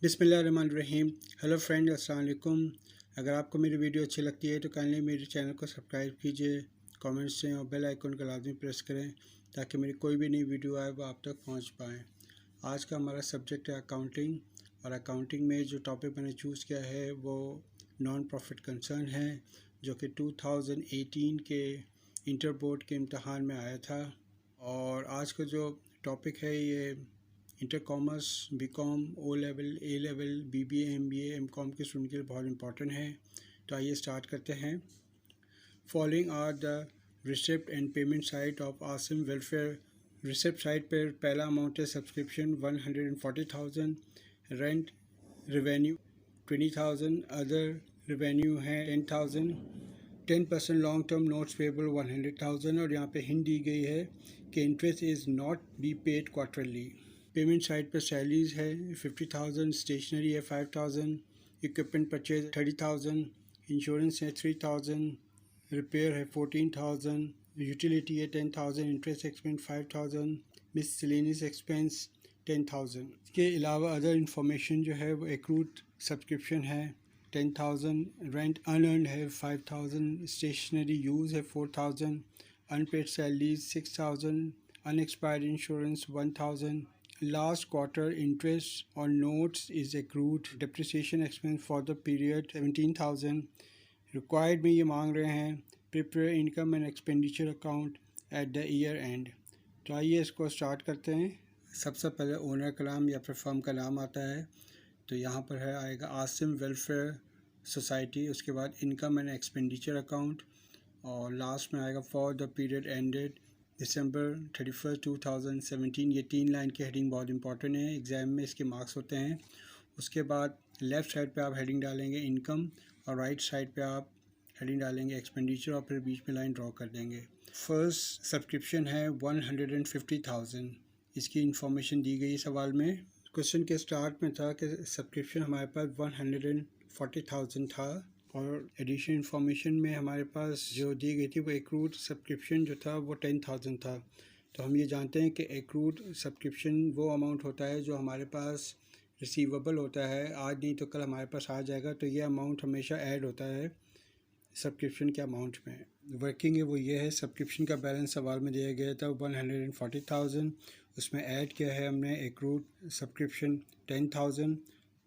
बिस्मिल्लाहिर्रहमानिर्रहीम। Hello friend, अस्सलाम वालेकुम। अगर आपको मेरी वीडियो अच्छी लगती है तो काइंडली मेरे चैनल को सब्सक्राइब कीजिए, कमेंट्स दें और बेल आइकन को लाजमी प्रेस करें ताकि मेरी कोई भी नई वीडियो आए वो आप तक पहुंच पाएँ। आज का हमारा सब्जेक्ट है अकाउंटिंग, और अकाउंटिंग में जो टॉपिक मैंने चूज़ किया है वो नॉन प्रॉफिट कंसर्न है, जो कि 2018 के इंटर बोर्ड के इम्तहान में आया था। और आज का जो टॉपिक है ये inter commerce, BCom, O level, A level, BBA, MBA, MCom के स्टूडेंट के लिए बहुत इंपॉर्टेंट है। तो आइए स्टार्ट करते हैं। Following are the receipt and payment side of Asim welfare. Receipt side पर पहला अमाउंट है subscription 140,000, rent revenue 20,000, other revenue है 10,000, 10% लॉन्ग टर्म नोट्स पेबल 100,000, और यहाँ पे हिंट दी गई है कि interest is not be paid quarterly. Payment side पर सैलरीज है 50,000, स्टेशनरी है 5,000, इक्विपमेंट परचेज 30,000, इंश्योरेंस है 3,000, रिपेयर है 14,000, यूटिलिटी है 10,000, इंटरेस्ट एक्सपेंस 5,000, मिसलेनियस एक्सपेंस 10,000। इसके अलावा अदर इंफॉर्मेशन जो है वो एक्रूड सब्सक्रिप्शन है 10,000, रेंट अनअर्न्ड है 5,000, स्टेशनरी यूज़ है 4,000, unpaid salaries 6,000, unexpired insurance 1,000, last quarter interest on notes is accrued, depreciation expense for the period 17,000। required में ये मांग रहे हैं prepare income and expenditure account at the year end। तो आइए इसको स्टार्ट करते हैं। सबसे पहले ओनर का नाम या फिर फर्म का नाम आता है, तो यहाँ पर है आएगा आसिम वेलफेयर सोसाइटी। उसके बाद इनकम एंड एक्सपेंडिचर अकाउंट, और लास्ट में आएगा फॉर द पीरियड एंडेड दिसंबर 31, 2017। ये 3 लाइन की हेडिंग बहुत इंपॉर्टेंट है, एग्ज़ाम में इसके मार्क्स होते हैं। उसके बाद लेफ़्ट साइड पे आप हेडिंग डालेंगे इनकम, और राइट साइड पे आप हेडिंग डालेंगे एक्सपेंडिचर, और फिर बीच में लाइन ड्रॉ कर देंगे। फर्स्ट सब्सक्रिप्शन है 150,000, इसकी इंफॉर्मेशन दी गई सवाल में। क्वेश्चन के स्टार्ट में था कि सब्सक्रिप्शन हमारे पास 140,000 था, और एडिशनल इन्फॉर्मेशन में हमारे पास जो दी गई थी वो एक्रूड सब्सक्रिप्शन जो था वो 10,000 था। तो हम ये जानते हैं कि एक्रूड सब्सक्रिप्शन वो अमाउंट होता है जो हमारे पास रिसीवेबल होता है, आज नहीं तो कल हमारे पास आ जाएगा। तो ये अमाउंट हमेशा ऐड होता है सब्सक्रिप्शन के अमाउंट में। वर्किंग है वो ये है, सब्सक्रिप्शन का बैलेंस सवाल में दिया गया था 140,000, उसमें ऐड किया है हमने एक्रूड सब्सक्रिप्शन 10,000।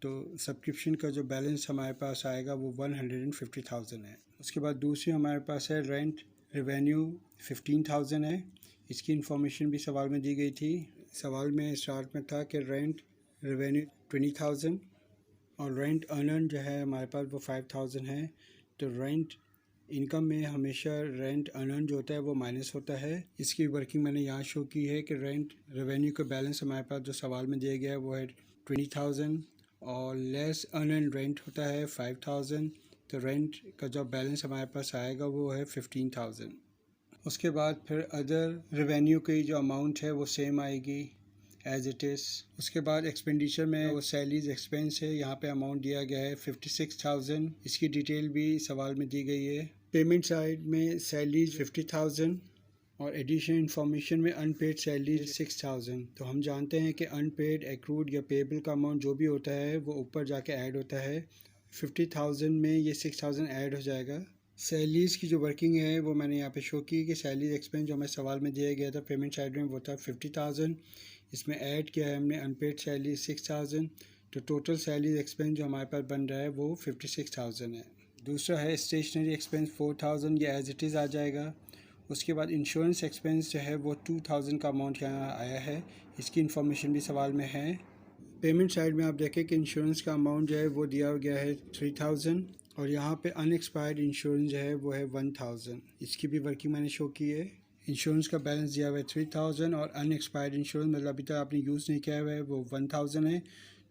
तो सब्सक्रिप्शन का जो बैलेंस हमारे पास आएगा वो 150,000 है। उसके बाद दूसरी हमारे पास है रेंट रेवेन्यू 15,000 है, इसकी इन्फॉर्मेशन भी सवाल में दी गई थी। सवाल में स्टार्ट में था कि रेंट रेवेन्यू 20,000 और रेंट अर्नड जो है हमारे पास वो 5,000 है। तो रेंट इनकम में हमेशा रेंट अर्नड जो होता है वो माइनस होता है। इसकी वर्किंग मैंने यहाँ शो की है कि रेंट रेवेन्यू का बैलेंस हमारे पास जो सवाल में दिया गया है वो है 20,000, और लेस अर्नड रेंट होता है 5,000। तो रेंट का जो बैलेंस हमारे पास आएगा वो है 15,000। उसके बाद फिर अदर रेवेन्यू की जो अमाउंट है वो सेम आएगी एज इट इज़। उसके बाद एक्सपेंडिचर में वो सैलरीज एक्सपेंस है, यहाँ पे अमाउंट दिया गया है 56,000, इसकी डिटेल भी सवाल में दी गई है। पेमेंट साइड में सैलरीज 50,000, और एडिशनल इन्फॉर्मेशन में अनपेड सैलरीज 6,000। तो हम जानते हैं कि अनपेड एक्रूड या पेबल का अमाउंट जो भी होता है वो ऊपर जाके ऐड होता है। 50,000 में ये 6,000 ऐड हो जाएगा। सैलरीज की जो वर्किंग है वो मैंने यहाँ पे शो की कि सैलरी एक्सपेंस जो हमें सवाल में दिया गया था पेमेंट साइड में वो था 50,000, इसमें ऐड किया है हमने अनपेड सैलरी 6,000। तो टोटल सैलरी एक्सपेंस जो हमारे पास बन रहा है वो 56,000 है। दूसरा है स्टेशनरी एक्सपेंस 4,000, ये एज इट इज़ आ जाएगा। उसके बाद इंश्योरेंस एक्सपेंस जो है वो 2,000 का अमाउंट यहाँ आया है, इसकी इन्फॉर्मेशन भी सवाल में है। पेमेंट साइड में आप देखें कि इंश्योरेंस का अमाउंट जो है वो दिया गया है 3,000, और यहाँ पे अनएक्सपायर्ड इंश्योरेंस जो है वो है 1,000, इसकी भी वर्किंग मैंने शो की है। इंश्योरेंस का बैलेंस दिया हुआ है 3,000, और अनएक्सपायर्ड इंश्योरेंस मतलब अभी तक आपने यूज़ नहीं किया हुआ है वो 1,000 है।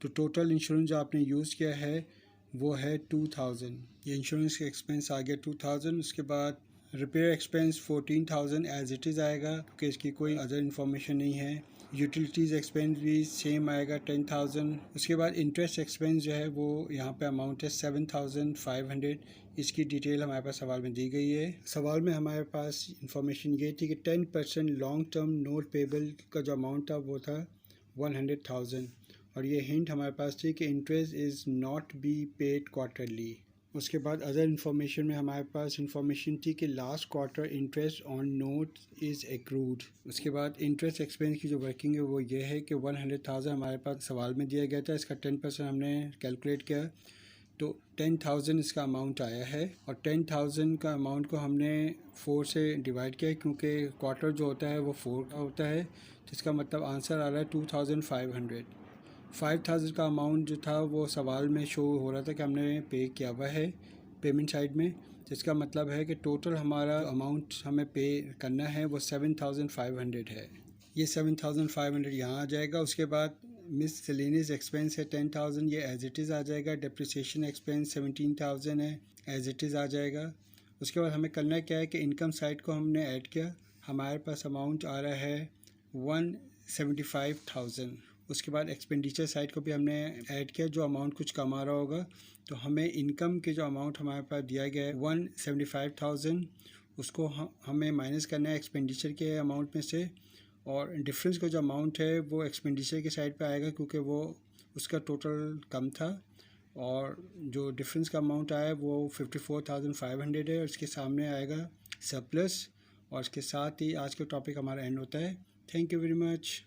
तो टोटल इंश्योरेंस जो आपने यूज़ किया है वो है 2,000। ये इंश्योरेंस का एक्सपेंस आ गया 2,000। उसके बाद repair expense 14,000 as it is आएगा क्योंकि इसकी कोई अदर इन्फॉर्मेशन नहीं है। यूटिलिटीज़ एक्सपेंस भी सेम आएगा 10,000। उसके बाद इंटरेस्ट एक्सपेंस जो है वो यहाँ पे अमाउंट है 7,500, इसकी डिटेल हमारे पास सवाल में दी गई है। सवाल में हमारे पास इंफॉर्मेशन ये थी कि 10% लॉन्ग टर्म नोट पेबल का जो अमाउंट था वो था 100,000, और ये हिंट हमारे पास थी कि interest is not be paid quarterly. उसके बाद अदर इन्फॉर्मेशन में हमारे पास इन्फॉर्मेशन थी कि last quarter interest on note is accrued. उसके बाद इंटरेस्ट एक्सपेंस की जो वर्किंग है वो ये है कि 100,000 हमारे पास सवाल में दिया गया था, इसका 10% हमने कैलकुलेट किया तो 10,000 इसका अमाउंट आया है। और 10,000 का अमाउंट को हमने 4 से डिवाइड किया क्योंकि क्वार्टर जो होता है वो 4 का होता है, तो इसका मतलब आंसर आ रहा है 2,500। 5,000 का अमाउंट जो था वो सवाल में शो हो रहा था कि हमने पे किया हुआ है पेमेंट साइड में, जिसका मतलब है कि टोटल हमारा अमाउंट हमें पे करना है वो 7,500 है। ये 7,500 यहाँ आ जाएगा। उसके बाद मिससेलेनियस एक्सपेंस है 10,000, ये एज इट इज़ आ जाएगा। डिप्रिसिएशन एक्सपेंस 17,000 है, एज इट इज़ आ जाएगा। उसके बाद हमें करना क्या है कि इनकम साइड को हमने ऐड किया, हमारे पास अमाउंट आ रहा है 175,000। उसके बाद एक्सपेंडिचर साइड को भी हमने ऐड किया, जो अमाउंट कुछ कम आ रहा होगा, तो हमें इनकम के जो अमाउंट हमारे पास दिया गया है 175,000, उसको हमें माइनस करना है एक्सपेंडिचर के अमाउंट में से। और डिफरेंस का जो अमाउंट है वो एक्सपेंडिचर के साइड पे आएगा क्योंकि वो उसका टोटल कम था, और जो डिफरेंस का अमाउंट आया है वो 54,500 है, और इसके सामने आएगा सरप्लस। और इसके साथ ही आज का टॉपिक हमारा एंड होता है। Thank you very much.